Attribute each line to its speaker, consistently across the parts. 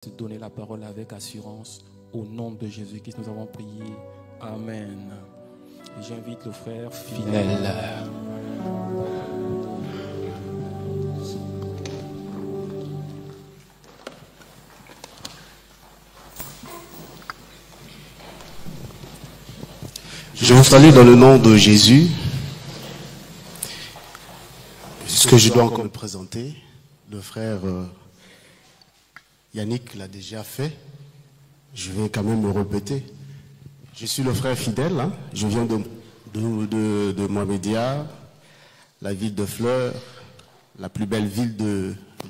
Speaker 1: te donner la parole avec assurance. Au nom de Jésus-Christ, nous avons prié. Amen. Et j'invite le frère fidèle.
Speaker 2: Je vous salue dans le nom de Jésus. Ce que je dois encore me présenter, le frère Yannick l'a déjà fait. Je vais quand même me répéter. Je suis le frère fidèle. Hein. Je viens de Mohamedia, la ville de Fleurs, la plus belle ville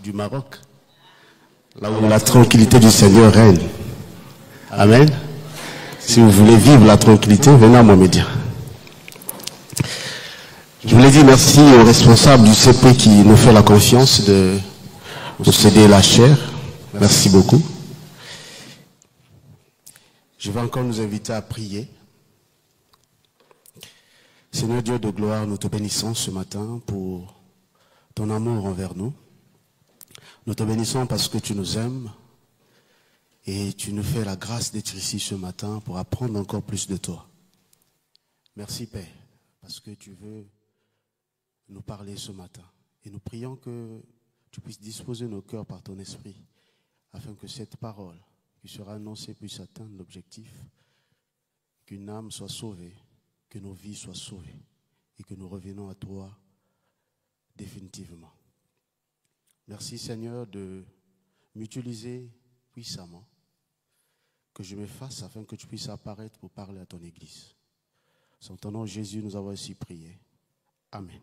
Speaker 2: du Maroc. Là où la tranquillité du Seigneur règne. Amen. Si vous voulez vivre la tranquillité, venez à Mohamedia. Je voulais dire merci aux responsables du CP qui nous fait la confiance de céder la chair. Merci beaucoup. Je vais encore nous inviter à prier. Seigneur Dieu de gloire, nous te bénissons ce matin pour ton amour envers nous. Nous te bénissons parce que tu nous aimes et tu nous fais la grâce d'être ici ce matin pour apprendre encore plus de toi. Merci Père, parce que tu veux nous parler ce matin. Et nous prions que tu puisses disposer nos cœurs par ton esprit afin que cette parole qui sera annoncée puisse atteindre l'objectif, qu'une âme soit sauvée, que nos vies soient sauvées et que nous revenons à toi définitivement. Merci Seigneur de m'utiliser puissamment, que je m'efface afin que tu puisses apparaître pour parler à ton Église. En ton nom Jésus, nous avons ainsi prié. Amen.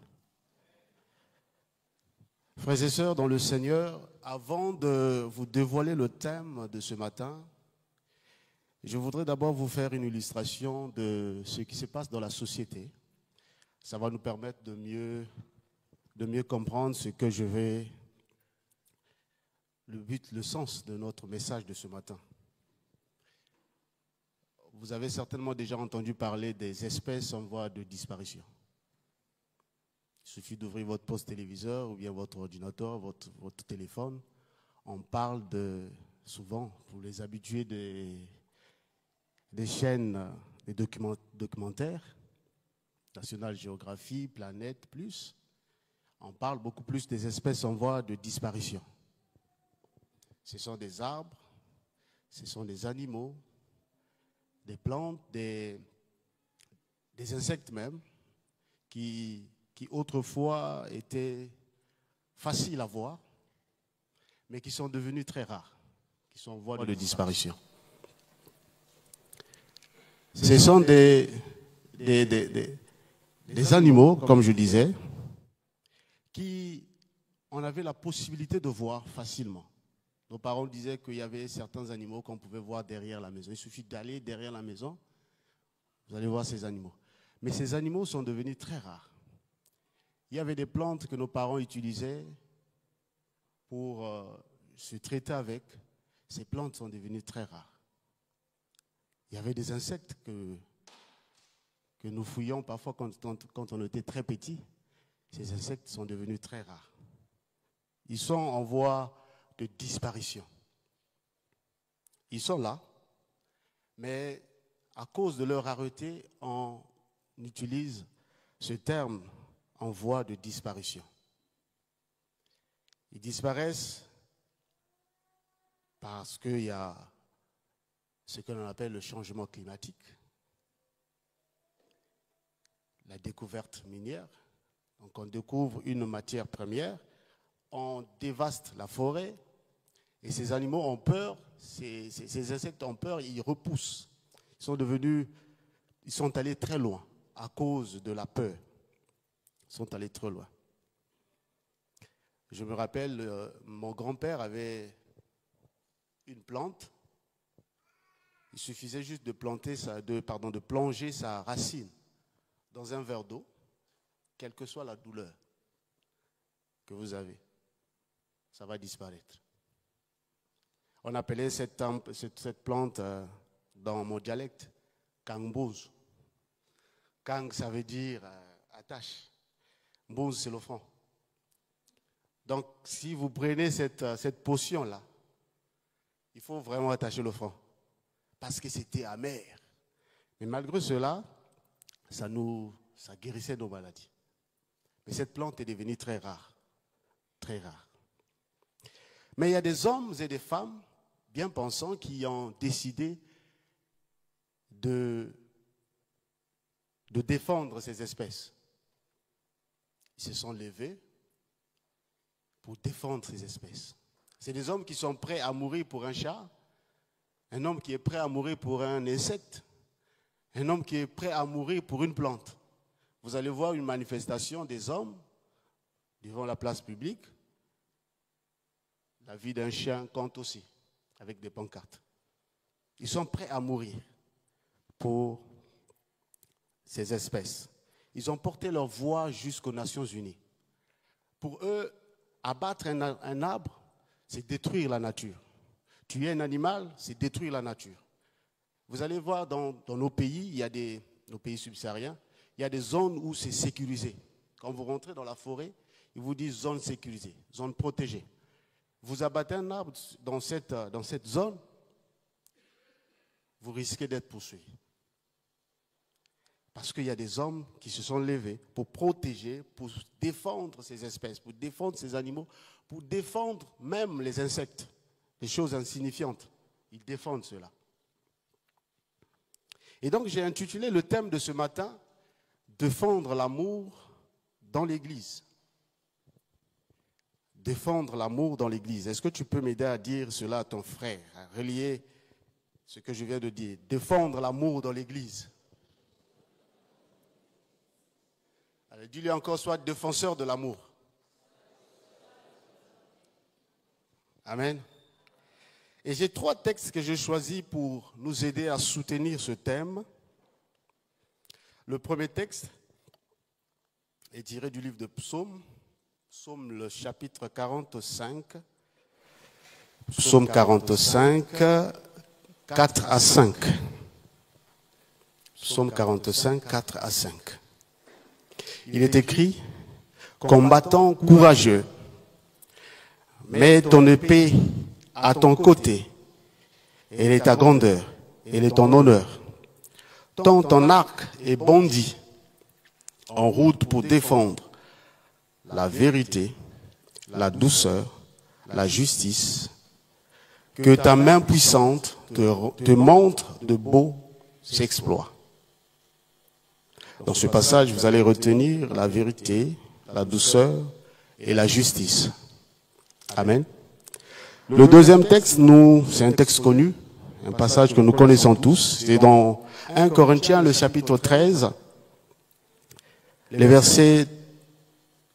Speaker 2: Frères et sœurs dans le Seigneur, avant de vous dévoiler le thème de ce matin, je voudrais d'abord vous faire une illustration de ce qui se passe dans la société. Ça va nous permettre de mieux comprendre ce que je vais, le sens de notre message de ce matin. Vous avez certainement déjà entendu parler des espèces en voie de disparition. Il suffit d'ouvrir votre poste téléviseur ou bien votre ordinateur, votre téléphone. On parle souvent, pour les habitués des chaînes, des documentaires, National Geographic, Planète, Plus. On parle beaucoup plus des espèces en voie de disparition. Ce sont des arbres, ce sont des animaux, des plantes, des insectes même, qui autrefois étaient faciles à voir, mais qui sont devenus très rares, qui sont en voie de disparition. Ce sont des animaux, comme je disais, on avait la possibilité de voir facilement. Nos parents disaient qu'il y avait certains animaux qu'on pouvait voir derrière la maison. Il suffit d'aller derrière la maison, vous allez voir ces animaux. Mais ces animaux sont devenus très rares. Il y avait des plantes que nos parents utilisaient pour se traiter avec. Ces plantes sont devenues très rares. Il y avait des insectes que nous fouillions parfois quand on était très petit. Ces insectes sont devenus très rares. Ils sont en voie de disparition. Ils sont là, mais à cause de leur rareté, on utilise ce terme en voie de disparition. Ils disparaissent parce qu'il y a ce que l'on appelle le changement climatique, la découverte minière. Donc on découvre une matière première, on dévaste la forêt et ces animaux ont peur, ces insectes ont peur, ils repoussent. Ils sont allés très loin à cause de la peur. Ils sont allés trop loin. Je me rappelle, mon grand-père avait une plante. Il suffisait juste de plonger sa racine dans un verre d'eau, quelle que soit la douleur que vous avez, ça va disparaître. On appelait cette plante, dans mon dialecte, Kangbouz. Kang, ça veut dire attache. Mbouz, c'est le front. Donc, si vous prenez cette potion-là, il faut vraiment attacher le front. Parce que c'était amer. Mais malgré cela, ça guérissait nos maladies. Mais cette plante est devenue très rare. Très rare. Mais il y a des hommes et des femmes bien pensants qui ont décidé de défendre ces espèces. Ils se sont levés pour défendre ces espèces. C'est des hommes qui sont prêts à mourir pour un chat, un homme qui est prêt à mourir pour un insecte, un homme qui est prêt à mourir pour une plante. Vous allez voir une manifestation des hommes devant la place publique. La vie d'un chien compte aussi, avec des pancartes. Ils sont prêts à mourir pour ces espèces. Ils ont porté leur voix jusqu'aux Nations Unies. Pour eux, abattre un arbre, c'est détruire la nature. Tuer un animal, c'est détruire la nature. Vous allez voir dans nos pays, il y a nos pays subsahariens, il y a des zones où c'est sécurisé. Quand vous rentrez dans la forêt, ils vous disent zone sécurisée, zone protégée. Vous abattez un arbre dans cette zone, vous risquez d'être poursuivi. Parce qu'il y a des hommes qui se sont levés pour protéger, pour défendre ces espèces, pour défendre ces animaux, pour défendre même les insectes, les choses insignifiantes. Ils défendent cela. Et donc j'ai intitulé le thème de ce matin, « Défendre l'amour dans l'Église ». Défendre l'amour dans l'Église. Est-ce que tu peux m'aider à dire cela à ton frère, à relier ce que je viens de dire? Défendre l'amour dans l'Église. Allez, dis-lui encore, sois défenseur de l'amour. Amen. Et j'ai 3 textes que j'ai choisis pour nous aider à soutenir ce thème. Le premier texte est tiré du livre de Psaume. Psaume le chapitre 45. Psaume 45, 4 à 5. Psaume 45, 4 à 5. Il est écrit, « Combattant courageux, mets ton épée à ton côté, elle est ta grandeur, elle est ton honneur. Tends ton arc et bondis en route pour défendre la vérité, la douceur, la justice. Que ta main puissante te montre de beaux exploits. » Dans ce passage, vous allez retenir la vérité, la douceur et la justice. Amen. Le deuxième texte, c'est un texte connu, un passage que nous connaissons tous. C'est dans 1 Corinthiens, le chapitre 13, les versets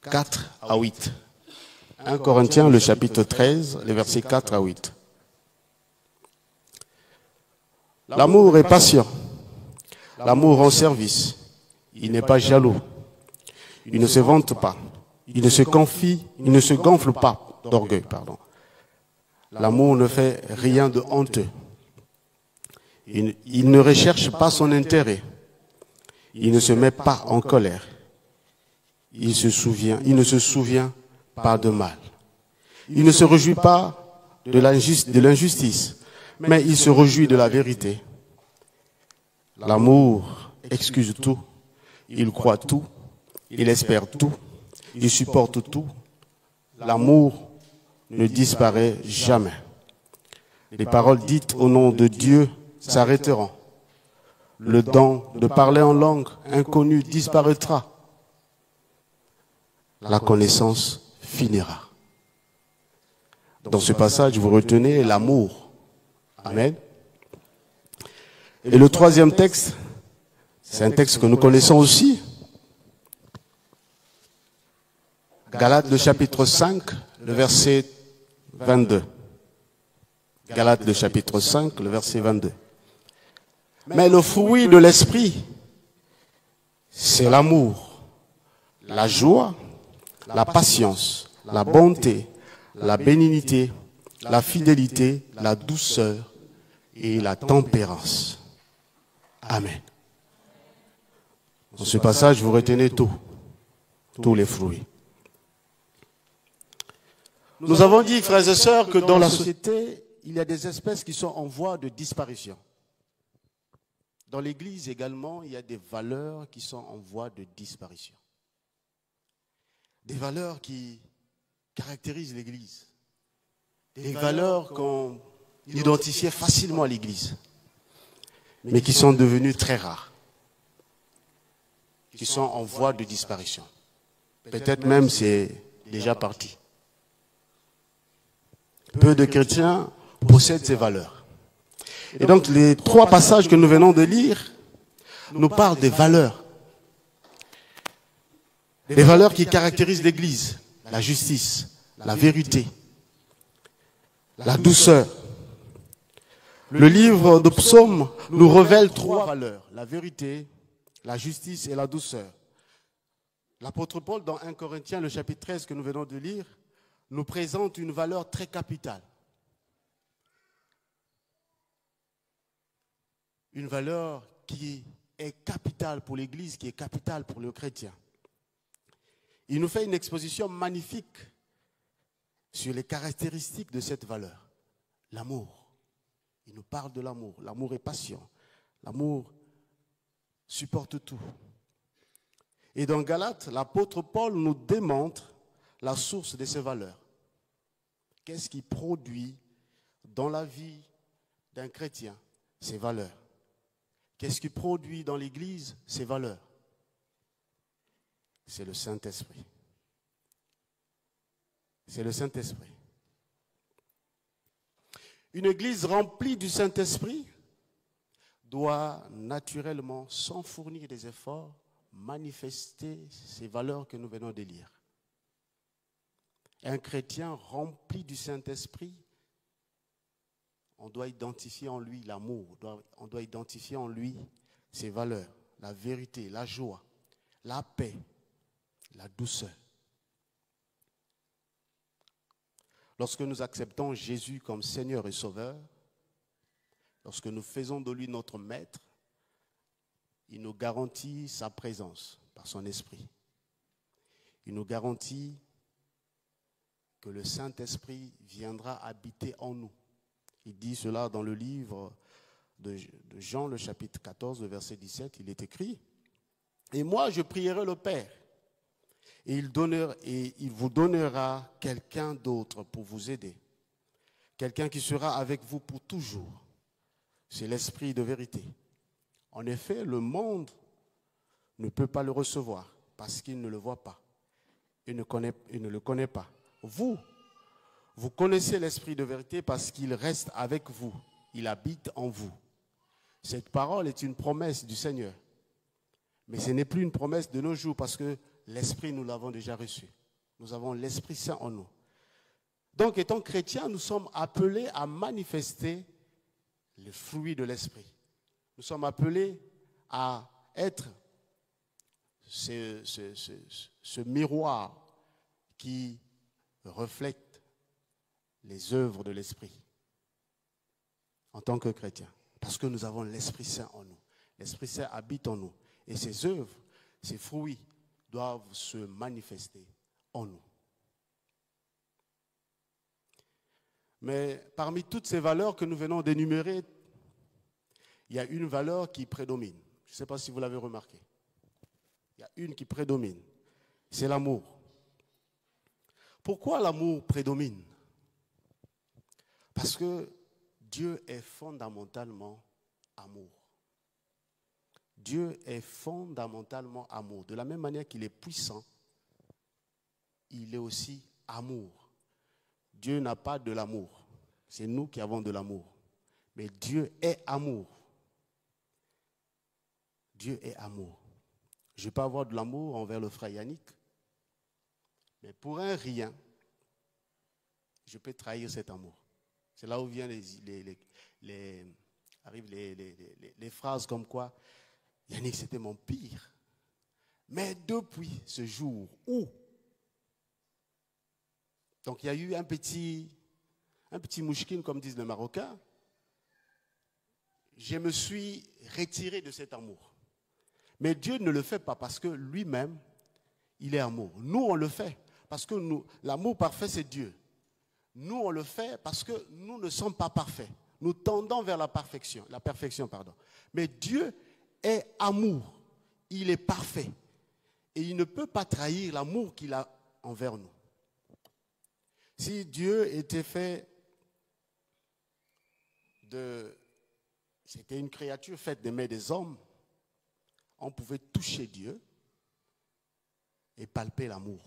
Speaker 2: 4 à 8. 1 Corinthiens, le chapitre 13, les versets 4 à 8. L'amour est patient. L'amour rend service. Il n'est pas jaloux. Il ne se vante pas. Il ne se gonfle pas d'orgueil, L'amour ne fait rien de honteux. Il ne recherche pas son intérêt. Il ne se met pas en colère. Il ne se souvient pas de mal. Il ne se réjouit pas de l'injustice, mais il se réjouit de la vérité. L'amour excuse tout. Il croit tout. Il espère tout. Il supporte tout. L'amour ne disparaît jamais. Les paroles dites au nom de Dieu s'arrêteront. Le don de parler en langue inconnue disparaîtra. La connaissance finira. Dans ce passage, vous retenez l'amour. Amen. Et le troisième texte, c'est un texte que nous connaissons aussi. Galates, le chapitre 5, le verset 22. Galates, le chapitre 5, le verset 22. Mais le fruit de l'esprit, c'est l'amour, la joie, la patience, la bonté, la bénignité, la fidélité, la douceur et la tempérance. Amen. Dans ce passage, vous retenez tous les fruits. Nous avons dit, frères et sœurs, que dans la société, il y a des espèces qui sont en voie de disparition. Dans l'Église également, il y a des valeurs qui sont en voie de disparition. Des valeurs qui caractérisent l'Église. Des valeurs qu'on identifiait facilement à l'Église, mais qui sont devenues très rares, qui sont en voie de disparition. Peut-être même c'est déjà parti. Peu de chrétiens possèdent ces valeurs. Et donc les 3 passages que nous venons de lire nous parlent des valeurs. Des valeurs qui caractérisent l'Église. La justice, la vérité, la douceur. Le livre de Psaumes nous révèle 3 valeurs. La vérité, la justice et la douceur. L'apôtre Paul, dans 1 Corinthiens, le chapitre 13 que nous venons de lire, nous présente une valeur très capitale. Une valeur qui est capitale pour l'Église, qui est capitale pour le chrétien. Il nous fait une exposition magnifique sur les caractéristiques de cette valeur. L'amour. Il nous parle de l'amour. L'amour est patient. L'amour supporte tout. Et dans Galates, l'apôtre Paul nous démontre la source de ces valeurs. Qu'est-ce qui produit dans la vie d'un chrétien ces valeurs? Qu'est-ce qui produit dans l'Église ces valeurs? C'est le Saint-Esprit. C'est le Saint-Esprit. Une Église remplie du Saint-Esprit doit naturellement, sans fournir des efforts, manifester ces valeurs que nous venons de lire. Un chrétien rempli du Saint-Esprit, on doit identifier en lui l'amour, on doit identifier en lui ses valeurs, la vérité, la joie, la paix, la douceur. Lorsque nous acceptons Jésus comme Seigneur et Sauveur, lorsque nous faisons de lui notre Maître, il nous garantit sa présence par son esprit. Il nous garantit que le Saint-Esprit viendra habiter en nous. Il dit cela dans le livre de Jean, le chapitre 14, le verset 17. Il est écrit « Et moi, je prierai le Père, et il vous donnera quelqu'un d'autre pour vous aider, quelqu'un qui sera avec vous pour toujours. C'est l'Esprit de vérité. En effet, le monde ne peut pas le recevoir parce qu'il ne le voit pas. Il ne le connaît pas. Vous connaissez l'Esprit de vérité parce qu'il reste avec vous. Il habite en vous. Cette parole est une promesse du Seigneur. Mais ce n'est plus une promesse de nos jours parce que l'Esprit, nous l'avons déjà reçu. Nous avons l'Esprit Saint en nous. Donc, étant chrétiens, nous sommes appelés à manifester le fruit de l'Esprit. Nous sommes appelés à être ce miroir qui reflète les œuvres de l'Esprit en tant que chrétiens. Parce que nous avons l'Esprit Saint en nous. L'Esprit Saint habite en nous. Et ses œuvres, ses fruits doivent se manifester en nous. Mais parmi toutes ces valeurs que nous venons d'énumérer, il y a une valeur qui prédomine. Je ne sais pas si vous l'avez remarqué. Il y a une qui prédomine. C'est l'amour. Pourquoi l'amour prédomine? Parce que Dieu est fondamentalement amour. Dieu est fondamentalement amour. De la même manière qu'il est puissant, il est aussi amour. Dieu n'a pas de l'amour. C'est nous qui avons de l'amour. Mais Dieu est amour. Dieu est amour. Je peux avoir de l'amour envers le frère Yannick, mais pour un rien, je peux trahir cet amour. C'est là où viennent arrivent les phrases comme quoi Yannick, c'était mon pire. Mais depuis ce jour où, donc il y a eu un petit mouchkine, comme disent les Marocains, je me suis retiré de cet amour. Mais Dieu ne le fait pas parce que lui-même, il est amour. Nous, on le fait parce que l'amour parfait, c'est Dieu. Nous, on le fait parce que nous ne sommes pas parfaits. Nous tendons vers la perfection, pardon. Mais Dieu est amour. Il est parfait. Et il ne peut pas trahir l'amour qu'il a envers nous. Si Dieu était fait c'était une créature faite des mains des hommes, on pouvait toucher Dieu et palper l'amour.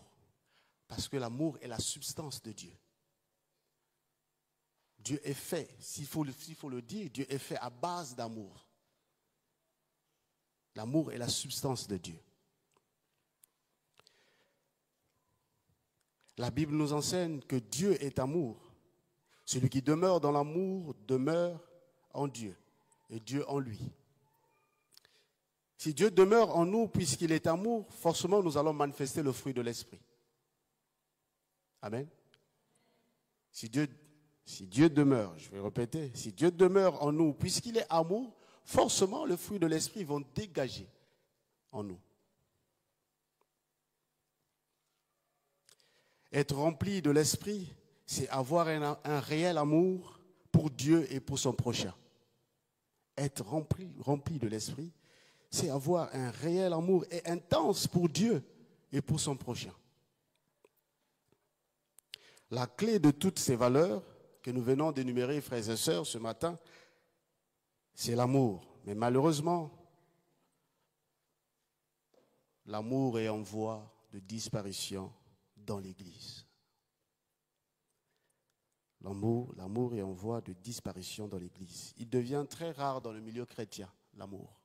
Speaker 2: Parce que l'amour est la substance de Dieu. Dieu est fait, s'il faut le dire, Dieu est fait à base d'amour. L'amour est la substance de Dieu. La Bible nous enseigne que Dieu est amour. Celui qui demeure dans l'amour demeure en Dieu et Dieu en lui. Si Dieu demeure en nous puisqu'il est amour, forcément nous allons manifester le fruit de l'esprit. Amen. Si Dieu demeure, je vais répéter, si Dieu demeure en nous puisqu'il est amour, forcément les fruits de l'esprit vont dégager en nous. Être rempli de l'esprit, c'est avoir un réel amour pour Dieu et pour son prochain. Être rempli de l'esprit, c'est avoir un réel amour et intense pour Dieu et pour son prochain. La clé de toutes ces valeurs que nous venons d'énumérer, frères et sœurs, ce matin, c'est l'amour. Mais malheureusement, l'amour est en voie de disparition dans l'Église. L'amour est en voie de disparition dans l'Église. Il devient très rare dans le milieu chrétien, l'amour.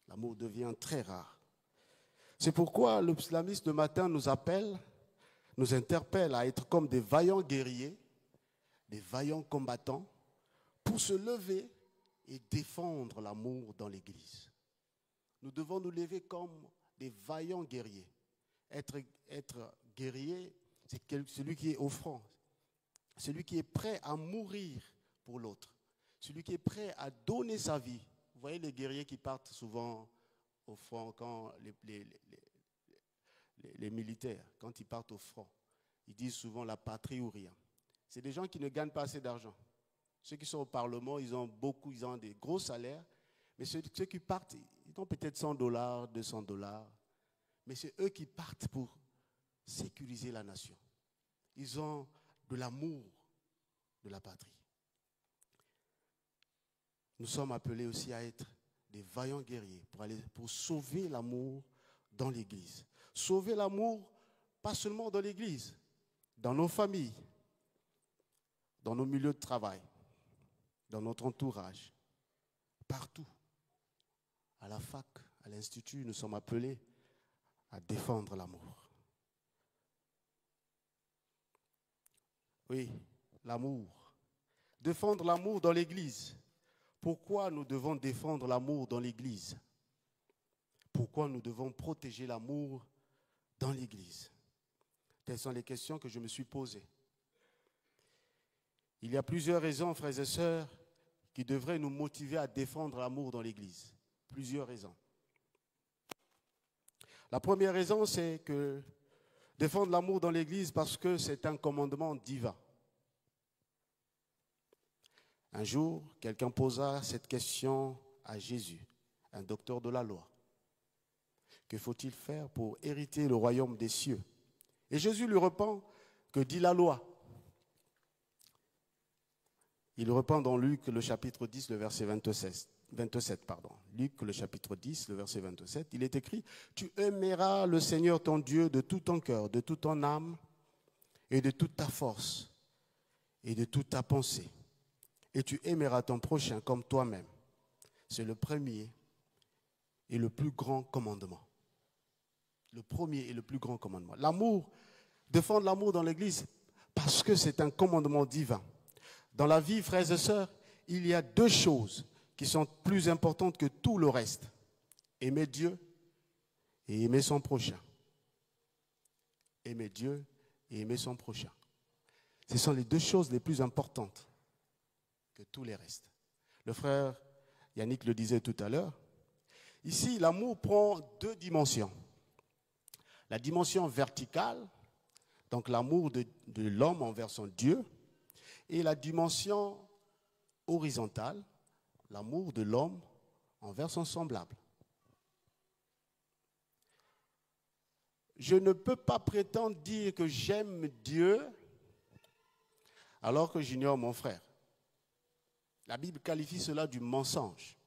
Speaker 2: L'amour devient très rare. C'est pourquoi le psalmiste de matin nous interpelle à être comme des vaillants guerriers, des vaillants combattants, pour se lever et défendre l'amour dans l'Église. Nous devons nous lever comme des vaillants guerriers. Être guerrier, c'est celui qui est au front, celui qui est prêt à mourir pour l'autre, celui qui est prêt à donner sa vie. Vous voyez les guerriers qui partent souvent au front, quand les militaires, quand ils partent au front, ils disent souvent la patrie ou rien. C'est des gens qui ne gagnent pas assez d'argent. Ceux qui sont au Parlement, ils ont des gros salaires, mais ceux qui partent, ils ont peut-être $100, $200, mais c'est eux qui partent pour sécuriser la nation. Ils ont de l'amour de la patrie. Nous sommes appelés aussi à être des vaillants guerriers pour sauver l'amour dans l'Église. Sauver l'amour, pas seulement dans l'Église, dans nos familles, dans nos milieux de travail, dans notre entourage, partout. À la fac, à l'institut, nous sommes appelés à défendre l'amour. Oui, l'amour. Défendre l'amour dans l'Église. Pourquoi nous devons défendre l'amour dans l'Église? Pourquoi nous devons protéger l'amour dans l'Église? Telles sont les questions que je me suis posées. Il y a plusieurs raisons, frères et sœurs, qui devraient nous motiver à défendre l'amour dans l'Église. Plusieurs raisons. La première raison, c'est que défendre l'amour dans l'Église parce que c'est un commandement divin. Un jour, quelqu'un posa cette question à Jésus, un docteur de la loi. Que faut-il faire pour hériter le royaume des cieux? Et Jésus lui répond, que dit la loi? Il répond dans Luc, le chapitre 10, le verset 27. Luc, le chapitre 10, le verset 27. Il est écrit, tu aimeras le Seigneur ton Dieu de tout ton cœur, de toute ton âme et de toute ta force et de toute ta pensée. Et tu aimeras ton prochain comme toi-même. C'est le premier et le plus grand commandement. Le premier et le plus grand commandement. L'amour, défendre l'amour dans l'Église parce que c'est un commandement divin. Dans la vie, frères et sœurs, il y a deux choses qui sont plus importantes que tout le reste. Aimer Dieu et aimer son prochain. Aimer Dieu et aimer son prochain. Ce sont les deux choses les plus importantes que tous les restes. Le frère Yannick le disait tout à l'heure. Ici, l'amour prend deux dimensions. La dimension verticale, Donc l'amour de l'homme envers son Dieu. Et la dimension horizontale, l'amour de l'homme envers son semblable. Je ne peux pas prétendre dire que j'aime Dieu alors que j'ignore mon frère. La Bible qualifie cela du mensonge.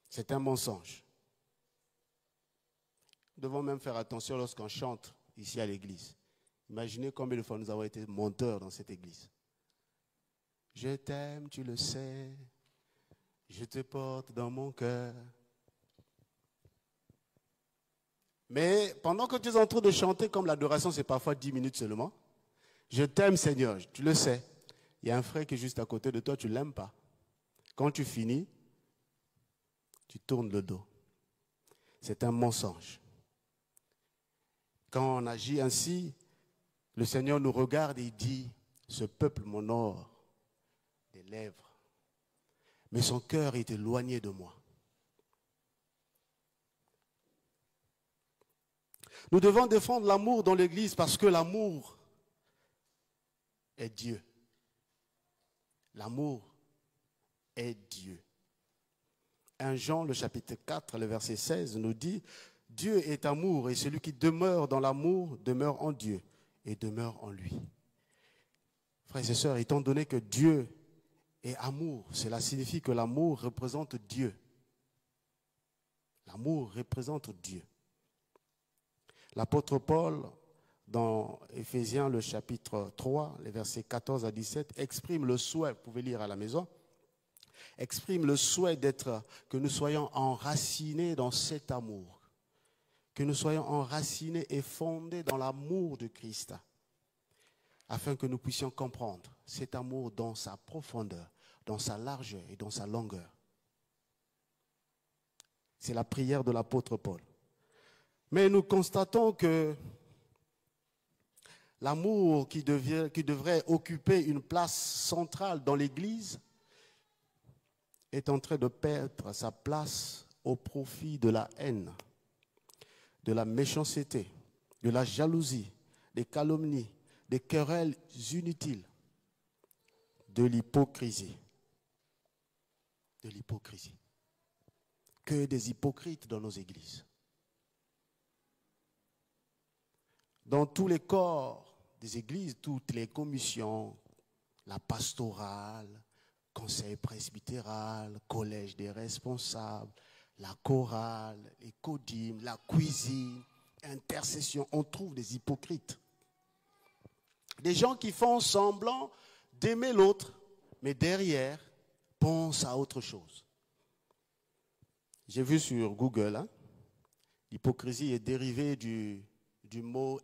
Speaker 2: C'est un mensonge. Nous devons même faire attention lorsqu'on chante ici à l'église. Imaginez combien de fois nous avons été menteurs dans cette église. Je t'aime, tu le sais, je te porte dans mon cœur. Mais pendant que tu es en train de chanter, comme l'adoration c'est parfois 10 minutes seulement, je t'aime Seigneur, tu le sais. Il y a un frère qui est juste à côté de toi, tu ne l'aimes pas. Quand tu finis, tu tournes le dos. C'est un mensonge. Quand on agit ainsi, le Seigneur nous regarde et il dit, ce peuple m'honore des lèvres, mais son cœur est éloigné de moi. Nous devons défendre l'amour dans l'Église parce que l'amour est Dieu. L'amour est Dieu. 1 Jean, le chapitre 4, le verset 16 nous dit, Dieu est amour et celui qui demeure dans l'amour demeure en Dieu et demeure en lui. Frères et sœurs, étant donné que Dieu est amour, cela signifie que l'amour représente Dieu. L'amour représente Dieu. L'apôtre Paul, dans Éphésiens, le chapitre 3, les versets 14 à 17, exprime le souhait, vous pouvez lire à la maison, exprime le souhait que nous soyons enracinés dans cet amour, que nous soyons enracinés et fondés dans l'amour de Christ, afin que nous puissions comprendre cet amour dans sa profondeur, dans sa largeur et dans sa longueur. C'est la prière de l'apôtre Paul. Mais nous constatons que l'amour qui devrait occuper une place centrale dans l'Église est en train de perdre sa place au profit de la haine, de la méchanceté, de la jalousie, des calomnies, des querelles inutiles, de l'hypocrisie. De l'hypocrisie. Que des hypocrites dans nos églises. Dans tous les corps des églises, toutes les commissions, la pastorale, conseil presbytéral, collège des responsables, la chorale, les codimes, la cuisine, intercession, on trouve des hypocrites. Des gens qui font semblant d'aimer l'autre, mais derrière, pensent à autre chose. J'ai vu sur Google, l'hypocrisie est dérivée du mot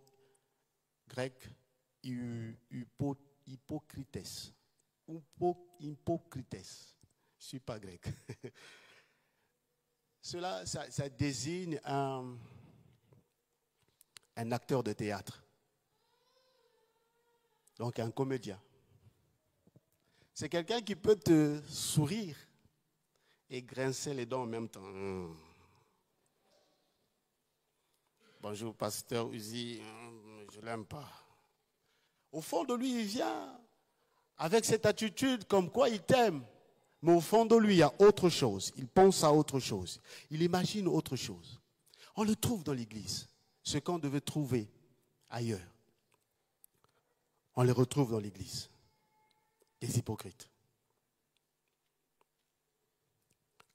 Speaker 2: grec hypocrites. Hypocrites. Je ne suis pas grec. Cela, ça désigne un acteur de théâtre. Donc un comédien. C'est quelqu'un qui peut te sourire et grincer les dents en même temps. Bonjour, pasteur Uzi, je ne l'aime pas. Au fond de lui, il vient avec cette attitude comme quoi il t'aime. Mais au fond de lui, il y a autre chose. Il pense à autre chose. Il imagine autre chose. On le trouve dans l'église. Ce qu'on devait trouver ailleurs. On les retrouve dans l'église. Des hypocrites.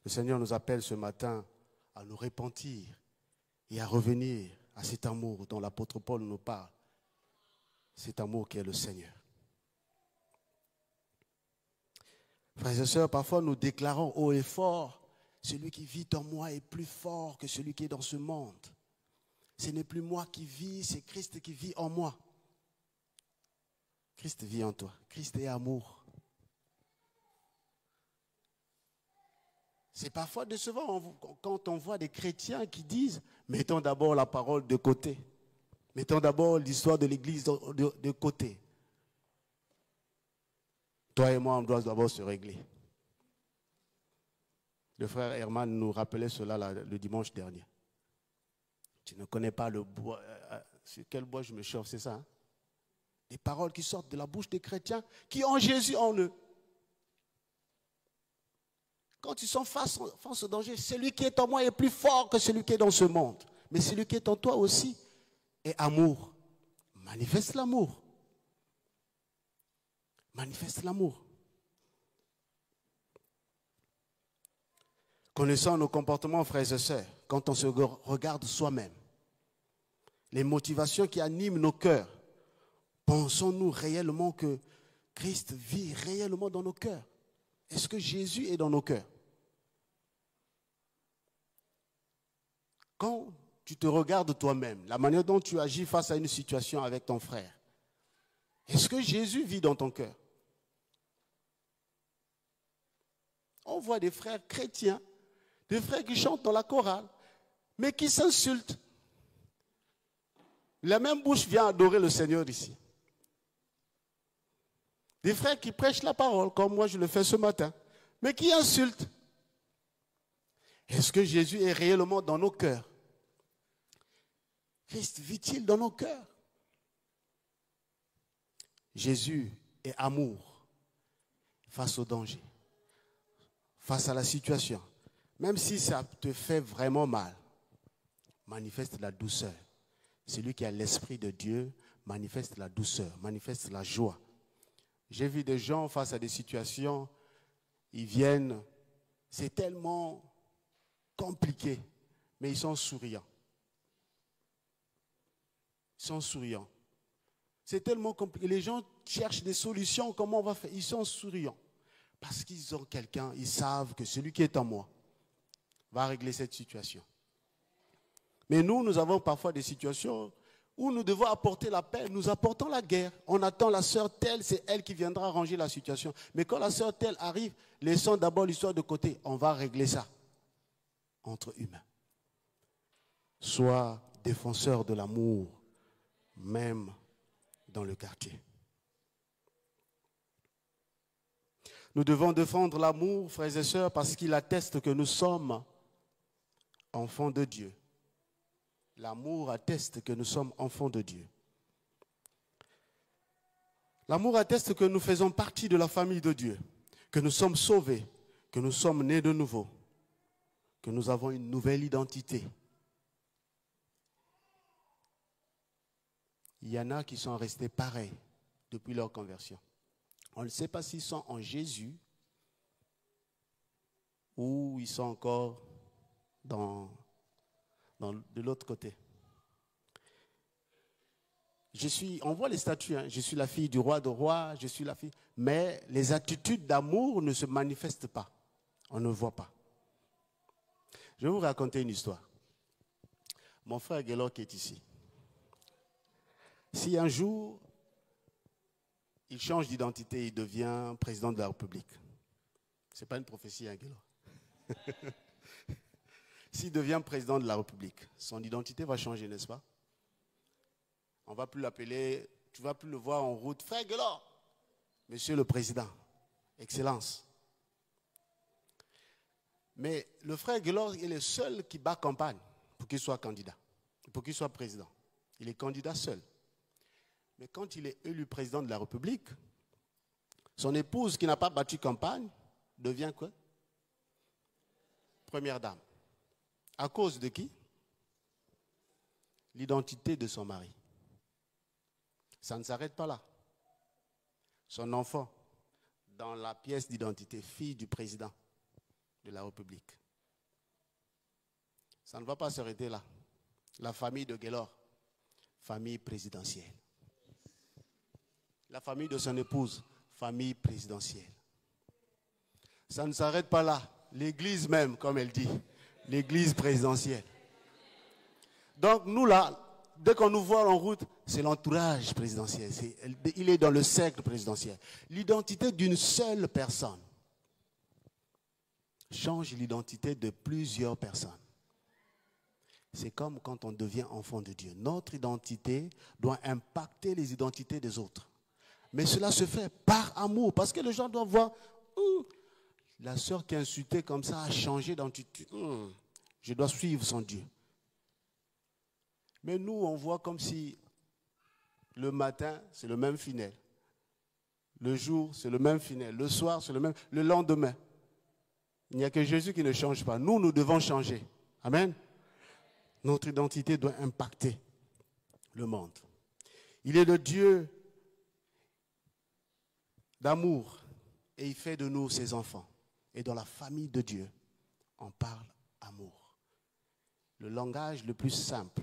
Speaker 2: Le Seigneur nous appelle ce matin à nous repentir et à revenir à cet amour dont l'apôtre Paul nous parle. Cet amour qui est le Seigneur. Frères et sœurs, parfois nous déclarons haut et fort, celui qui vit en moi est plus fort que celui qui est dans ce monde. Ce n'est plus moi qui vis, c'est Christ qui vit en moi. Christ vit en toi. Christ est amour. C'est parfois décevant quand on voit des chrétiens qui disent « mettons d'abord la parole de côté. Mettons d'abord l'histoire de l'Église de côté. » Toi et moi, on doit d'abord se régler. Le frère Herman nous rappelait cela le dimanche dernier. Tu ne connais pas le bois. Sur quel bois je me chauffe, c'est ça? Des paroles qui sortent de la bouche des chrétiens qui ont Jésus en eux. Quand ils sont face au danger, celui qui est en moi est plus fort que celui qui est dans ce monde. Mais celui qui est en toi aussi est amour. Manifeste l'amour. Manifeste l'amour. Connaissant nos comportements, frères et sœurs, quand on se regarde soi-même, les motivations qui animent nos cœurs, pensons-nous réellement que Christ vit réellement dans nos cœurs? Est-ce que Jésus est dans nos cœurs? Quand tu te regardes toi-même, la manière dont tu agis face à une situation avec ton frère, est-ce que Jésus vit dans ton cœur? On voit des frères chrétiens, des frères qui chantent dans la chorale, mais qui s'insultent. La même bouche vient adorer le Seigneur ici. Des frères qui prêchent la parole, comme moi je le fais ce matin, mais qui insultent. Est-ce que Jésus est réellement dans nos cœurs? Christ vit-il dans nos cœurs? Jésus est amour face au danger, face à la situation. Même si ça te fait vraiment mal, manifeste la douceur. Celui qui a l'Esprit de Dieu manifeste la douceur, manifeste la joie. J'ai vu des gens face à des situations, ils viennent, c'est tellement compliqué, mais ils sont souriants. Ils sont souriants. C'est tellement compliqué. Les gens cherchent des solutions, comment on va faire? Ils sont souriants. Parce qu'ils ont quelqu'un, ils savent que celui qui est en moi va régler cette situation. Mais nous avons parfois des situations où nous devons apporter la paix, nous apportons la guerre. On attend la sœur telle, c'est elle qui viendra arranger la situation. Mais quand la sœur telle arrive, laissons d'abord l'histoire de côté. On va régler ça entre humains. Sois défenseur de l'amour, même dans le quartier. Nous devons défendre l'amour, frères et sœurs, parce qu'il atteste que nous sommes enfants de Dieu. L'amour atteste que nous sommes enfants de Dieu. L'amour atteste que nous faisons partie de la famille de Dieu, que nous sommes sauvés, que nous sommes nés de nouveau, que nous avons une nouvelle identité. Il y en a qui sont restés pareils depuis leur conversion. On ne sait pas s'ils sont en Jésus ou ils sont encore de l'autre côté. On voit les statuts, hein, je suis la fille du roi de rois, je suis la fille. Mais les attitudes d'amour ne se manifestent pas. On ne voit pas. Je vais vous raconter une histoire. Mon frère Guélor qui est ici. Si un jour, il change d'identité, il devient président de la République. Ce n'est pas une prophétie, hein, Guélor. S'il devient président de la République, son identité va changer, n'est-ce pas? On ne va plus l'appeler, tu ne vas plus le voir en route. Frère Guélor, Monsieur le Président, Excellence. Mais le frère Guélor est le seul qui bat campagne pour qu'il soit candidat, pour qu'il soit président. Il est candidat seul. Mais quand il est élu président de la République, son épouse qui n'a pas battu campagne devient quoi? Première dame. À cause de qui? L'identité de son mari. Ça ne s'arrête pas là. Son enfant, dans la pièce d'identité, fille du président de la République. Ça ne va pas s'arrêter là. La famille de Guélor, famille présidentielle. La famille de son épouse, famille présidentielle. Ça ne s'arrête pas là. L'église même, comme elle dit, l'église présidentielle. Donc nous là, dès qu'on nous voit en route, c'est l'entourage présidentiel. Il est dans le cercle présidentiel. L'identité d'une seule personne change l'identité de plusieurs personnes. C'est comme quand on devient enfant de Dieu. Notre identité doit impacter les identités des autres. Mais cela se fait par amour. Parce que les gens doivent voir, la sœur qui est insultée comme ça a changé d'identité. Je dois suivre son Dieu. Mais nous, on voit comme si Le matin, c'est le même Finel. Le jour, c'est le même Finel. Le soir, c'est le même. Le lendemain. Il n'y a que Jésus qui ne change pas. Nous, nous devons changer. Amen. Notre identité doit impacter le monde. Il est le Dieu d'amour et il fait de nous ses enfants. Et dans la famille de Dieu, on parle amour. Le langage le plus simple,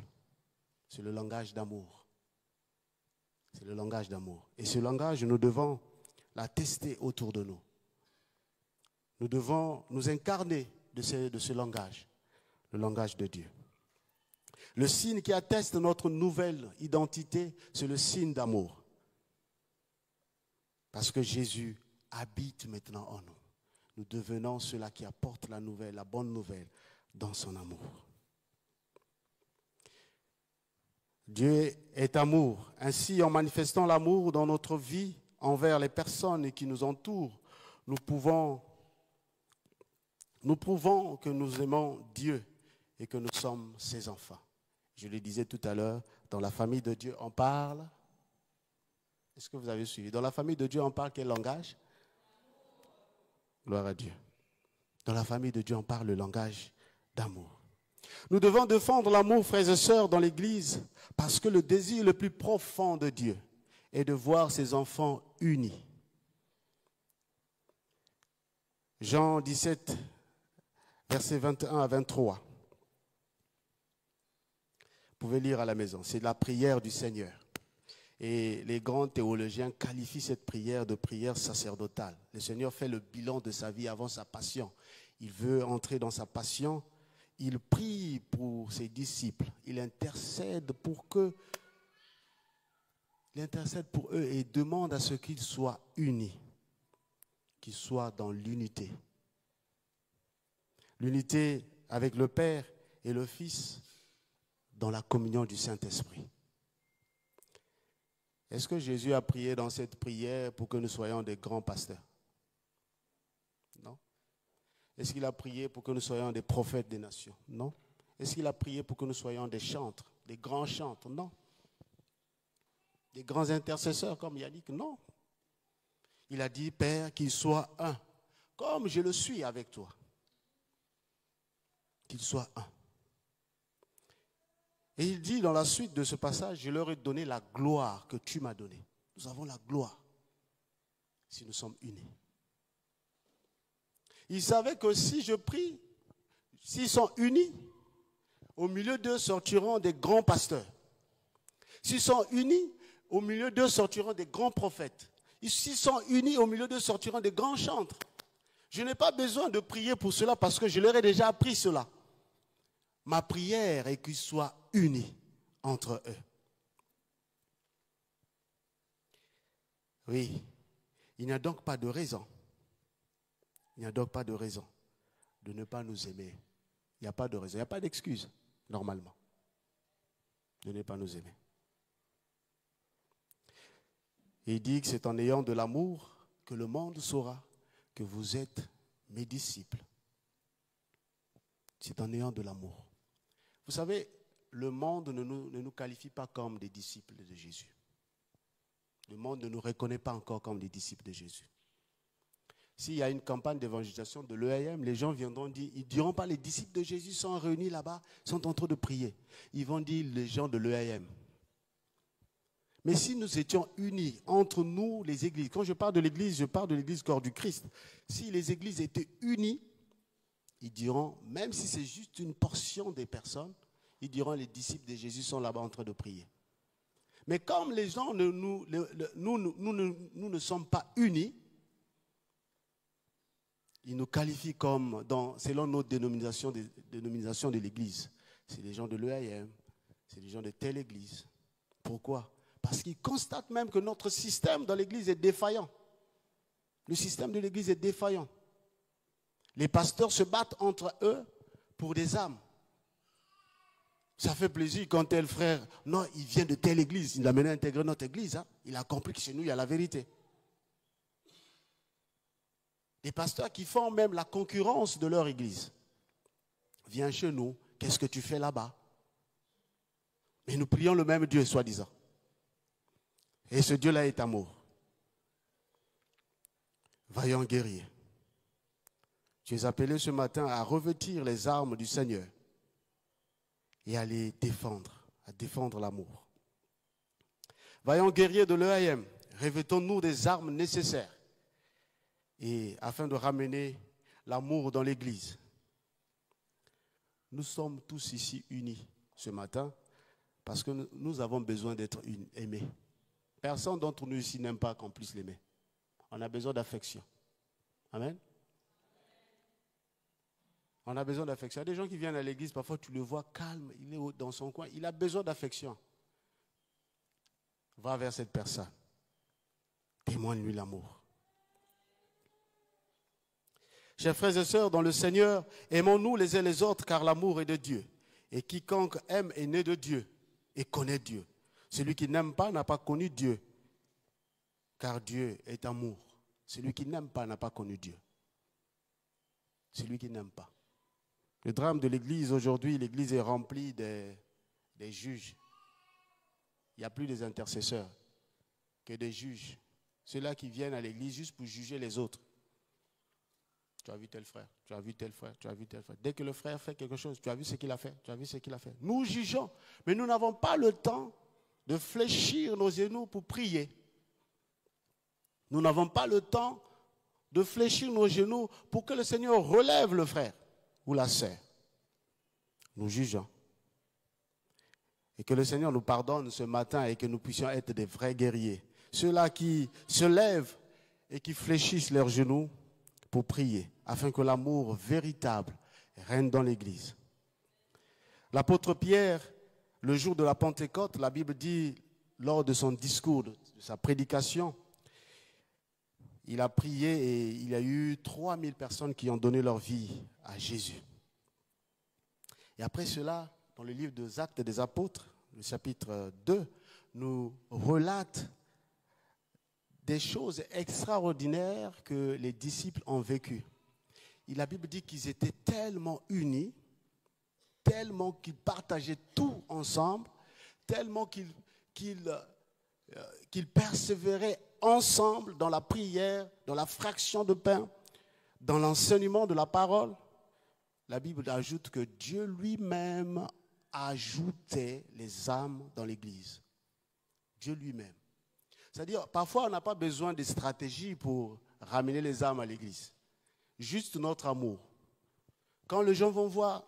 Speaker 2: c'est le langage d'amour. C'est le langage d'amour. Et ce langage, nous devons l'attester autour de nous. Nous devons nous incarner de ce langage, le langage de Dieu. Le signe qui atteste notre nouvelle identité, c'est le signe d'amour. Parce que Jésus habite maintenant en nous. Nous devenons ceux-là qui apportent la nouvelle, la bonne nouvelle, dans son amour. Dieu est amour. Ainsi, en manifestant l'amour dans notre vie envers les personnes qui nous entourent, nous prouvons que nous aimons Dieu et que nous sommes ses enfants. Je le disais tout à l'heure, dans la famille de Dieu, on parle. Est-ce que vous avez suivi? Dans la famille de Dieu, on parle quel langage? Gloire à Dieu. Dans la famille de Dieu, on parle le langage d'amour. Nous devons défendre l'amour, frères et sœurs, dans l'Église, parce que le désir le plus profond de Dieu est de voir ses enfants unis. Jean 17, versets 21 à 23. Vous pouvez lire à la maison. C'est la prière du Seigneur. Et les grands théologiens qualifient cette prière de prière sacerdotale. Le Seigneur fait le bilan de sa vie avant sa passion. Il veut entrer dans sa passion. Il prie pour ses disciples. Il intercède pour eux et demande à ce qu'ils soient unis, qu'ils soient dans l'unité. L'unité avec le Père et le Fils dans la communion du Saint-Esprit. Est-ce que Jésus a prié dans cette prière pour que nous soyons des grands pasteurs? Non. Est-ce qu'il a prié pour que nous soyons des prophètes des nations? Non. Est-ce qu'il a prié pour que nous soyons des chantres, des grands chantres? Non. Des grands intercesseurs comme Yannick? Non. Il a dit, Père, qu'il soit un, comme je le suis avec toi. Qu'il soit un. Et il dit dans la suite de ce passage, je leur ai donné la gloire que tu m'as donnée. Nous avons la gloire si nous sommes unis. Il savait que si je prie, s'ils sont unis, au milieu d'eux sortiront des grands pasteurs. S'ils sont unis, au milieu d'eux sortiront des grands prophètes. S'ils sont unis, au milieu d'eux sortiront des grands chantres. Je n'ai pas besoin de prier pour cela parce que je leur ai déjà appris cela. Ma prière est qu'ils soient unis entre eux. Oui, il n'y a donc pas de raison. Il n'y a donc pas de raison de ne pas nous aimer. Il n'y a pas de raison, il n'y a pas d'excuse, normalement, de ne pas nous aimer. Et il dit que c'est en ayant de l'amour que le monde saura que vous êtes mes disciples. C'est en ayant de l'amour. Vous savez, le monde ne nous qualifie pas comme des disciples de Jésus. Le monde ne nous reconnaît pas encore comme des disciples de Jésus. S'il y a une campagne d'évangélisation de l'EAM, les gens viendront dire, ils ne diront pas les disciples de Jésus sont réunis là-bas, sont en train de prier. Ils vont dire les gens de l'EAM. Mais si nous étions unis entre nous, les églises, quand je parle de l'église, je parle de l'église corps du Christ. Si les églises étaient unies, ils diront, même si c'est juste une portion des personnes, ils diront les disciples de Jésus sont là-bas en train de prier. Mais comme les gens, nous ne sommes pas unis, ils nous qualifient comme, selon notre dénomination de l'église. C'est les gens de l'EAM, c'est les gens de telle église. Pourquoi? Parce qu'ils constatent même que notre système dans l'église est défaillant. Le système de l'église est défaillant. Les pasteurs se battent entre eux pour des âmes. Ça fait plaisir quand tel frère, non, il vient de telle église, il a mené à intégrer notre église. Hein. Il a compris que chez nous, il y a la vérité. Des pasteurs qui font même la concurrence de leur église. Viens chez nous, qu'est-ce que tu fais là-bas? Mais nous prions le même Dieu, soi-disant. Et ce Dieu-là est amour. Vaillant guerrier. Tu es appelé ce matin à revêtir les armes du Seigneur et à les défendre, à défendre l'amour. Vaillant guerrier de l'EAM, revêtons-nous des armes nécessaires et afin de ramener l'amour dans l'Église. Nous sommes tous ici unis ce matin parce que nous avons besoin d'être aimés. Personne d'entre nous ici n'aime pas qu'on puisse l'aimer. On a besoin d'affection. Amen. On a besoin d'affection. Il y a des gens qui viennent à l'église, parfois tu le vois calme, il est dans son coin, il a besoin d'affection. Va vers cette personne. Témoigne-lui l'amour. Chers frères et sœurs, dans le Seigneur, aimons-nous les uns les autres, car l'amour est de Dieu. Et quiconque aime est né de Dieu et connaît Dieu. Celui qui n'aime pas n'a pas connu Dieu, car Dieu est amour. Celui qui n'aime pas n'a pas connu Dieu. Celui qui n'aime pas. Le drame de l'Église aujourd'hui, l'Église est remplie des juges. Il n'y a plus des intercesseurs que des juges. Ceux-là qui viennent à l'Église juste pour juger les autres. Tu as vu tel frère, tu as vu tel frère, tu as vu tel frère. Dès que le frère fait quelque chose, tu as vu ce qu'il a fait, tu as vu ce qu'il a fait. Nous jugeons, mais nous n'avons pas le temps de fléchir nos genoux pour prier. Nous n'avons pas le temps de fléchir nos genoux pour que le Seigneur relève le frère ou la sœur. Nous jugeons. Et que le Seigneur nous pardonne ce matin et que nous puissions être des vrais guerriers. Ceux-là qui se lèvent et qui fléchissent leurs genoux pour prier, afin que l'amour véritable règne dans l'Église. L'apôtre Pierre, le jour de la Pentecôte, la Bible dit, lors de son discours, de sa prédication, il a prié et il y a eu 3000 personnes qui ont donné leur vie à Jésus. Et après cela, dans le livre des Actes des Apôtres, le chapitre 2, nous relate des choses extraordinaires que les disciples ont vécues. Et la Bible dit qu'ils étaient tellement unis, tellement qu'ils partageaient tout ensemble, tellement qu'ils persévéraient ensemble dans la prière, dans la fraction de pain, dans l'enseignement de la parole. La Bible ajoute que Dieu lui-même ajoutait les âmes dans l'Église. Dieu lui-même. C'est-à-dire, parfois, on n'a pas besoin de stratégie pour ramener les âmes à l'Église. Juste notre amour. Quand les gens vont voir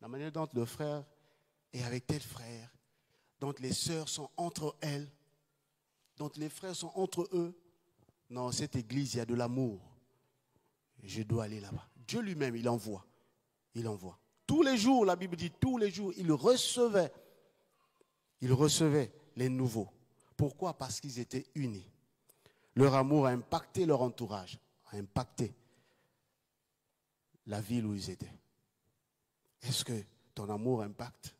Speaker 2: la manière dont le frère est avec tel frère, dont les sœurs sont entre elles, dont les frères sont entre eux. Non, cette église, il y a de l'amour. Je dois aller là-bas. Dieu lui-même, il envoie. Il envoie. Tous les jours, la Bible dit, tous les jours, il recevait les nouveaux. Pourquoi? Parce qu'ils étaient unis. Leur amour a impacté leur entourage, a impacté la ville où ils étaient. Est-ce que ton amour impacte?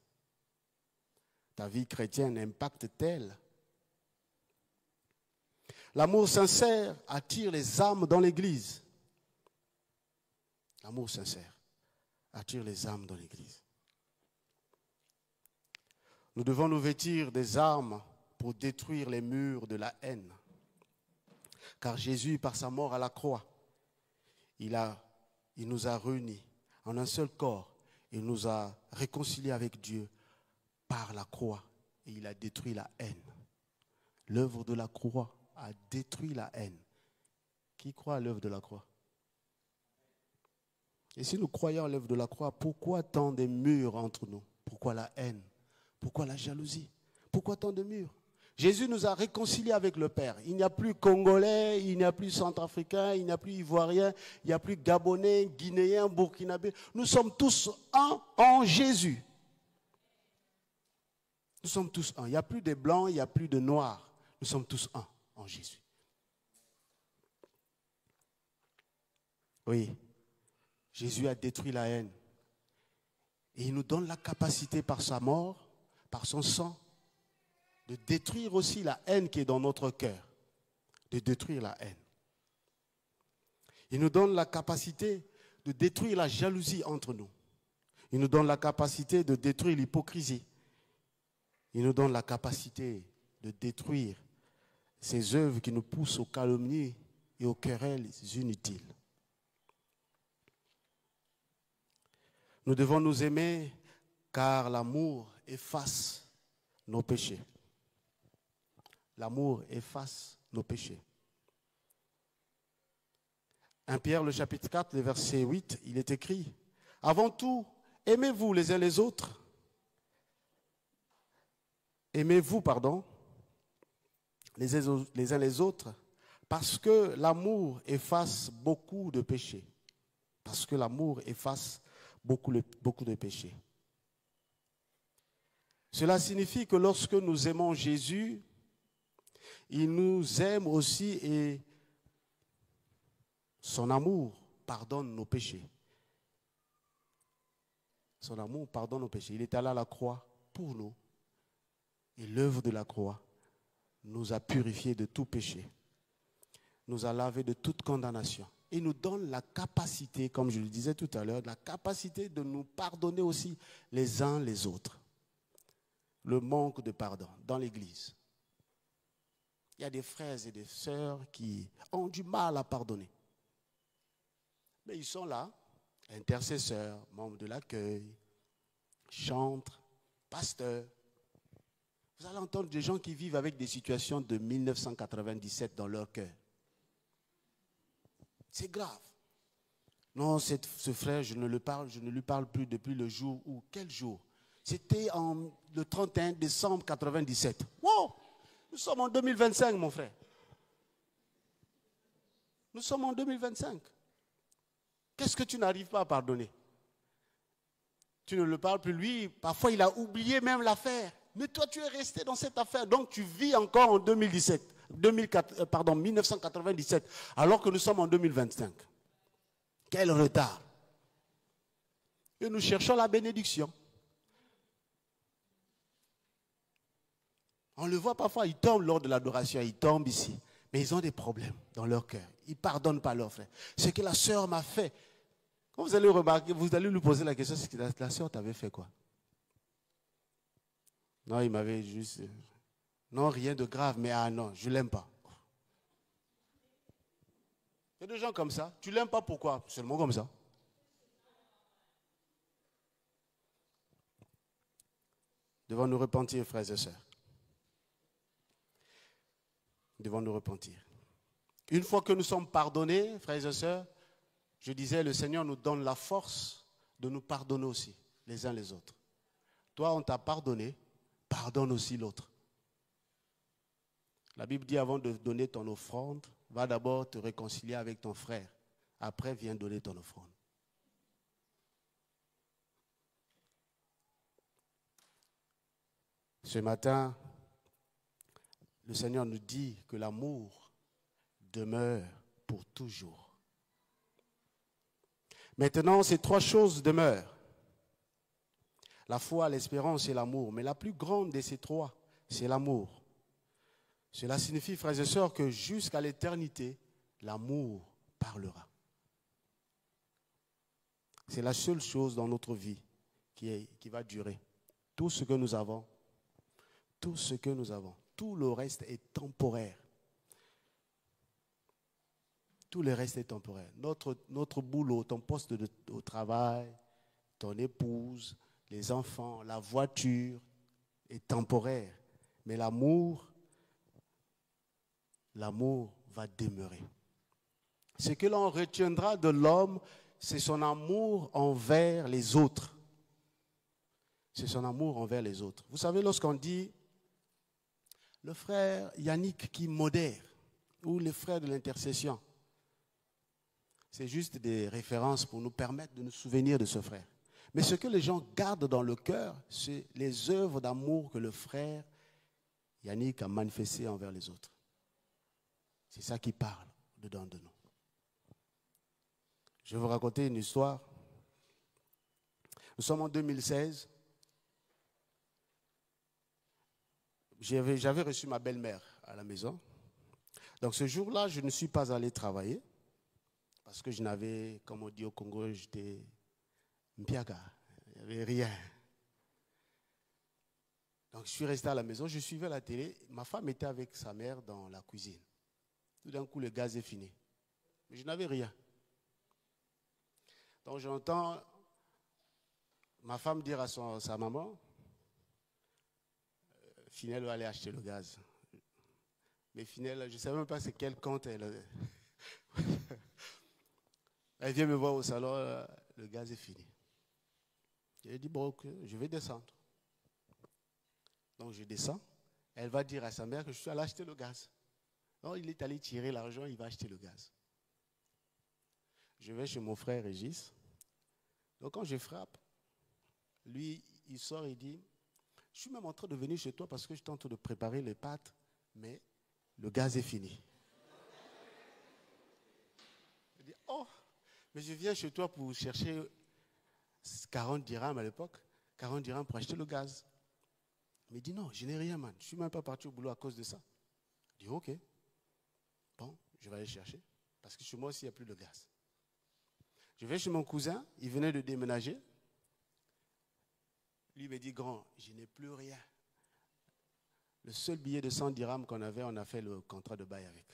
Speaker 2: Ta vie chrétienne impacte-t-elle? L'amour sincère attire les âmes dans l'Église. L'amour sincère attire les âmes dans l'Église. Nous devons nous vêtir des armes pour détruire les murs de la haine. Car Jésus, par sa mort à la croix, il nous a réunis en un seul corps. Il nous a réconciliés avec Dieu par la croix. Et il a détruit la haine. L'œuvre de la croix a détruit la haine. Qui croit à l'œuvre de la croix? Et si nous croyons à l'œuvre de la croix, pourquoi tant de murs entre nous? Pourquoi la haine? Pourquoi la jalousie? Pourquoi tant de murs? Jésus nous a réconciliés avec le Père. Il n'y a plus Congolais, il n'y a plus Centrafricain, il n'y a plus Ivoirien, il n'y a plus Gabonais, Guinéen, Burkinabé. Nous sommes tous un en Jésus. Nous sommes tous un. Il n'y a plus de blancs, il n'y a plus de noirs. Nous sommes tous un en Jésus. Oui, Jésus a détruit la haine. Et il nous donne la capacité par sa mort, par son sang, de détruire aussi la haine qui est dans notre cœur. De détruire la haine. Il nous donne la capacité de détruire la jalousie entre nous. Il nous donne la capacité de détruire l'hypocrisie. Il nous donne la capacité de détruire ces œuvres qui nous poussent aux calomnies et aux querelles inutiles. Nous devons nous aimer car l'amour efface nos péchés. L'amour efface nos péchés. 1 Pierre, le chapitre 4, le verset 8, il est écrit « Avant tout, aimez-vous les uns les autres. Aimez-vous, les uns les autres, parce que l'amour efface beaucoup de péchés. » Parce que l'amour efface beaucoup de péchés. Cela signifie que lorsque nous aimons Jésus, il nous aime aussi et son amour pardonne nos péchés. Son amour pardonne nos péchés. Il est allé à la croix pour nous. Et l'œuvre de la croix nous a purifiés de tout péché. Nous a lavés de toute condamnation. Et nous donne la capacité, comme je le disais tout à l'heure, la capacité de nous pardonner aussi les uns les autres. Le manque de pardon dans l'Église. Il y a des frères et des sœurs qui ont du mal à pardonner. Mais ils sont là, intercesseurs, membres de l'accueil, chantres, pasteurs. Vous allez entendre des gens qui vivent avec des situations de 1997 dans leur cœur. C'est grave. Non, ce frère, je ne lui parle plus depuis le jour où, quel jour? C'était le 31 décembre 97. Wow! Nous sommes en 2025, mon frère. Nous sommes en 2025. Qu'est-ce que tu n'arrives pas à pardonner? Tu ne le parles plus. Lui, parfois, il a oublié même l'affaire. Mais toi, tu es resté dans cette affaire. Donc, tu vis encore en 1997, alors que nous sommes en 2025. Quel retard. Et nous cherchons la bénédiction. On le voit parfois, ils tombent lors de l'adoration, ils tombent ici. Mais ils ont des problèmes dans leur cœur. Ils ne pardonnent pas leur frère. Ce que la sœur m'a fait. Quand vous allez remarquer, vous allez lui poser la question, c'est que la sœur t'avait fait quoi? Non, il m'avait juste... Non, rien de grave, mais ah non, je ne l'aime pas. Il y a des gens comme ça. Tu ne l'aimes pas, pourquoi? Seulement comme ça. Devons nous repentir, frères et sœurs. Devons nous repentir. Une fois que nous sommes pardonnés, frères et sœurs, je disais, le Seigneur nous donne la force de nous pardonner aussi, les uns les autres. Toi, on t'a pardonné, pardonne aussi l'autre. La Bible dit, avant de donner ton offrande, va d'abord te réconcilier avec ton frère. Après, viens donner ton offrande. Ce matin, le Seigneur nous dit que l'amour demeure pour toujours. Maintenant, ces trois choses demeurent. La foi, l'espérance et l'amour. Mais la plus grande de ces trois, c'est l'amour. Cela signifie, frères et sœurs, que jusqu'à l'éternité, l'amour parlera. C'est la seule chose dans notre vie qui va durer. Tout ce que nous avons, tout le reste est temporaire. Tout le reste est temporaire. Notre boulot, ton poste au travail, ton épouse, les enfants, la voiture est temporaire. Mais l'amour va demeurer. Ce que l'on retiendra de l'homme, c'est son amour envers les autres. C'est son amour envers les autres. Vous savez, lorsqu'on dit le frère Yannick qui modère, ou le frère de l'intercession, c'est juste des références pour nous permettre de nous souvenir de ce frère. Mais ce que les gens gardent dans le cœur, c'est les œuvres d'amour que le frère Yannick a manifestées envers les autres. C'est ça qui parle dedans de nous. Je vais vous raconter une histoire. Nous sommes en 2016. J'avais reçu ma belle-mère à la maison. Donc ce jour-là, je ne suis pas allé travailler. Parce que je n'avais, comme on dit au Congo, j'étais mpiaga. Il n'y avait rien. Donc je suis resté à la maison, je suivais la télé. Ma femme était avec sa mère dans la cuisine. Tout d'un coup, le gaz est fini. Mais je n'avais rien. Donc j'entends ma femme dire à sa maman, Finelle va aller acheter le gaz. Mais Finelle, je ne savais même pas c'est quel compte elle. Elle vient me voir au salon, le gaz est fini. J'ai dit, bon, ok, je vais descendre. Donc je descends. Elle va dire à sa mère que je suis allé acheter le gaz. Donc il est allé tirer l'argent, il va acheter le gaz. Je vais chez mon frère Régis. Donc quand je frappe, lui, il sort et dit, je suis même en train de venir chez toi parce que je suis en train de préparer les pâtes, mais le gaz est fini. Je dis, oh, mais je viens chez toi pour chercher 40 dirhams à l'époque, 40 dirhams pour acheter le gaz. Il dit, non, je n'ai rien, man. Je ne suis même pas parti au boulot à cause de ça. Je dis, ok. Bon, je vais aller chercher. Parce que chez moi aussi, il n'y a plus de gaz. Je vais chez mon cousin, il venait de déménager. Lui me dit, grand, je n'ai plus rien. Le seul billet de 100 dirhams qu'on avait, on a fait le contrat de bail avec.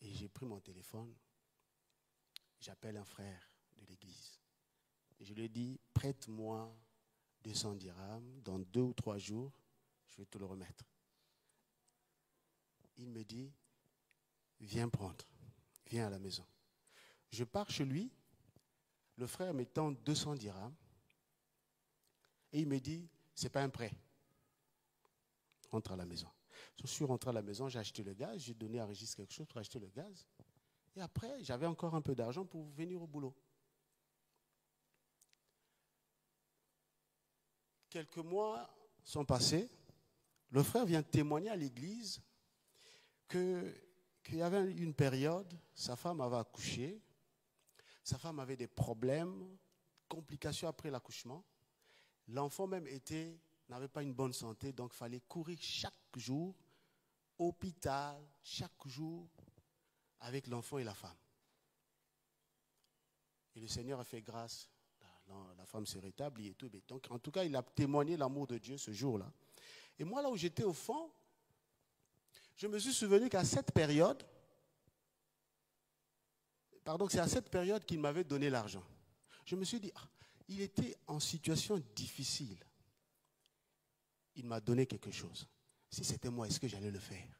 Speaker 2: Et j'ai pris mon téléphone, j'appelle un frère de l'église. Et je lui ai dit, prête-moi 200 dirhams, dans 2 ou 3 jours, je vais te le remettre. Il me dit, viens prendre, viens à la maison. Je pars chez lui, le frère me tend 200 dirhams, et il me dit, ce n'est pas un prêt. Rentre à la maison. Je suis rentré à la maison, j'ai acheté le gaz, j'ai donné à Régis quelque chose pour acheter le gaz. Et après, j'avais encore un peu d'argent pour venir au boulot. Quelques mois sont passés. Le frère vient témoigner à l'église qu'il y avait une période, sa femme avait accouché, sa femme avait des problèmes, complications après l'accouchement. L'enfant même n'avait pas une bonne santé, donc il fallait courir chaque jour, hôpital, chaque jour, avec l'enfant et la femme. Et le Seigneur a fait grâce. La femme se rétablit et tout. Donc, en tout cas, il a témoigné l'amour de Dieu ce jour-là. Et moi, là où j'étais au fond, je me suis souvenu qu'à cette période, c'est à cette période qu'il m'avait donné l'argent. Je me suis dit, il était en situation difficile. Il m'a donné quelque chose. Si c'était moi, est-ce que j'allais le faire?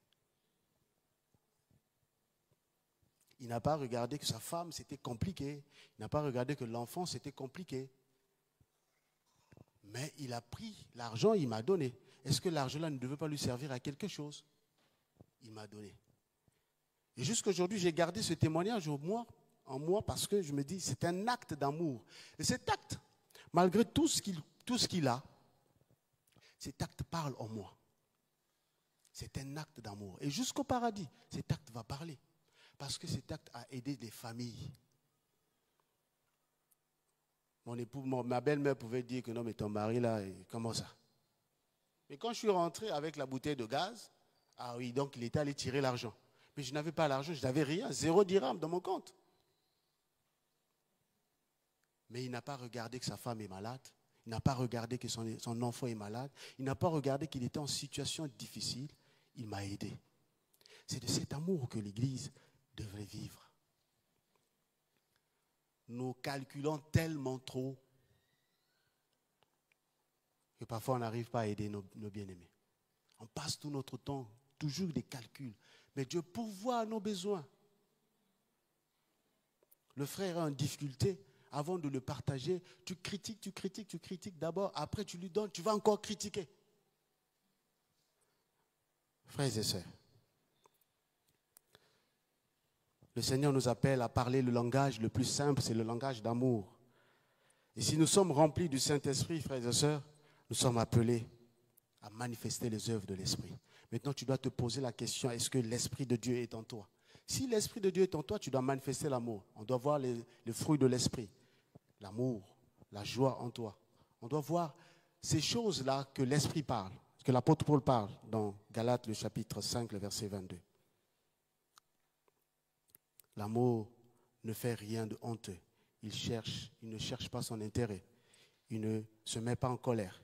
Speaker 2: Il n'a pas regardé que sa femme, c'était compliqué. Il n'a pas regardé que l'enfant, c'était compliqué. Mais il a pris l'argent, il m'a donné. Est-ce que l'argent-là ne devait pas lui servir à quelque chose? Il m'a donné. Et jusqu'à aujourd'hui, j'ai gardé ce témoignage en moi parce que je me dis, c'est un acte d'amour. Et cet acte, malgré tout ce qu'il a, cet acte parle en moi. C'est un acte d'amour. Et jusqu'au paradis, cet acte va parler. Parce que cet acte a aidé des familles. Ma belle-mère pouvait dire que non, mais ton mari là, comment ça? Mais quand je suis rentré avec la bouteille de gaz, ah oui, donc il était allé tirer l'argent. Mais je n'avais pas l'argent, je n'avais rien, 0 dirham dans mon compte. Mais il n'a pas regardé que sa femme est malade. Il n'a pas regardé que son enfant est malade. Il n'a pas regardé qu'il était en situation difficile. Il m'a aidé. C'est de cet amour que l'Église devrait vivre. Nous calculons tellement trop que parfois on n'arrive pas à aider nos bien-aimés. On passe tout notre temps, toujours des calculs. Mais Dieu pourvoit à nos besoins. Le frère est en difficulté. Avant de le partager, tu critiques d'abord, après tu lui donnes, tu vas encore critiquer. Frères et sœurs, le Seigneur nous appelle à parler le langage le plus simple, c'est le langage d'amour. Et si nous sommes remplis du Saint-Esprit, frères et sœurs, nous sommes appelés à manifester les œuvres de l'Esprit. Maintenant, tu dois te poser la question, est-ce que l'Esprit de Dieu est en toi? Si l'Esprit de Dieu est en toi, tu dois manifester l'amour. On doit voir les fruits de l'Esprit. L'amour, la joie en toi. On doit voir ces choses-là que l'Esprit parle, que l'apôtre Paul parle dans Galates, le chapitre 5, le verset 22. L'amour ne fait rien de honteux. Il ne cherche pas son intérêt. Il ne se met pas en colère.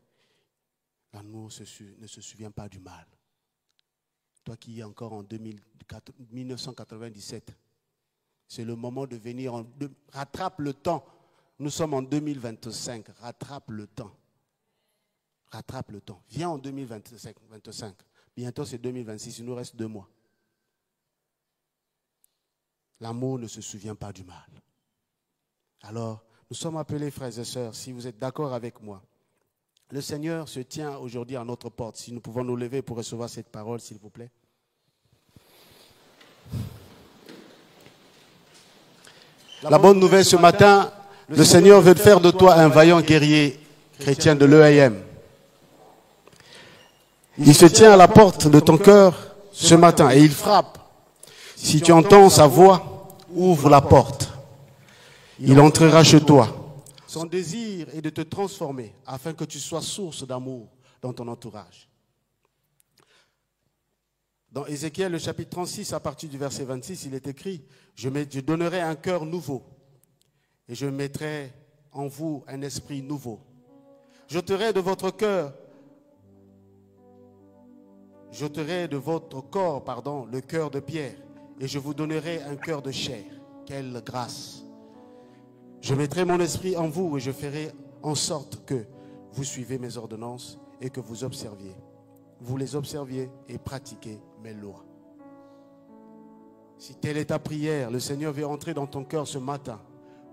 Speaker 2: L'amour ne se souvient pas du mal. Toi qui es encore en 1997, c'est le moment de venir, rattrape le temps. Nous sommes en 2025, rattrape le temps. Rattrape le temps. Viens en 2025. Bientôt c'est 2026, il nous reste 2 mois. L'amour ne se souvient pas du mal. Alors, nous sommes appelés, frères et sœurs, si vous êtes d'accord avec moi. Le Seigneur se tient aujourd'hui à notre porte. Si nous pouvons nous lever pour recevoir cette parole, s'il vous plaît. La bonne nouvelle ce matin, le Seigneur veut faire de toi un vaillant guerrier chrétien de l'EAM. Il se tient à la porte de ton cœur ce matin et il frappe. Si tu entends sa voix, ouvre la porte. Il entrera chez toi. Son désir est de te transformer afin que tu sois source d'amour dans ton entourage. Dans Ézéchiel, le chapitre 36, à partir du verset 26, il est écrit « Je donnerai un cœur nouveau et je mettrai en vous un esprit nouveau. J'ôterai de votre corps, le cœur de pierre et je vous donnerai un cœur de chair. » Quelle grâce! Je mettrai mon esprit en vous et je ferai en sorte que vous suivez mes ordonnances et que vous les observiez et pratiquez mes lois. Si telle est ta prière, le Seigneur veut entrer dans ton cœur ce matin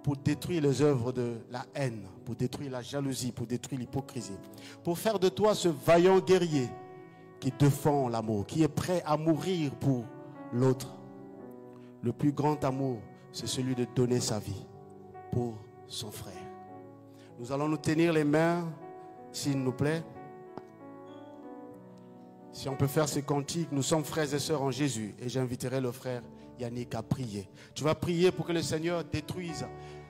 Speaker 2: pour détruire les œuvres de la haine, pour détruire la jalousie, pour détruire l'hypocrisie, pour faire de toi ce vaillant guerrier qui défend l'amour, qui est prêt à mourir pour l'autre. Le plus grand amour, c'est celui de donner sa vie pour son frère. Nous allons nous tenir les mains, s'il nous plaît. Si on peut faire ces cantiques, nous sommes frères et sœurs en Jésus. Et j'inviterai le frère Yannick à prier. Tu vas prier pour que le Seigneur détruise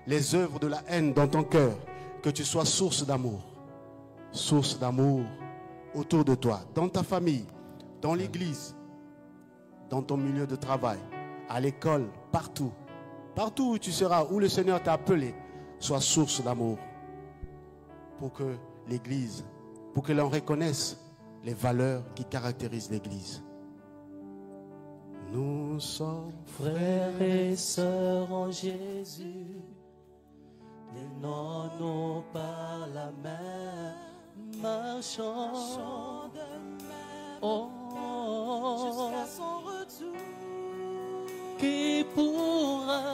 Speaker 2: les œuvres de la haine dans ton cœur. Que tu sois source d'amour. Source d'amour autour de toi, dans ta famille, dans l'église, dans ton milieu de travail, à l'école, partout. Partout où tu seras, où le Seigneur t'a appelé, sois source d'amour. Pour que l'église, pour que l'on reconnaisse les valeurs qui caractérisent l'église. Nous sommes
Speaker 3: frères et sœurs en Jésus, tenons-nous par la main, marchons de même jusqu'à son retour. Qui pourra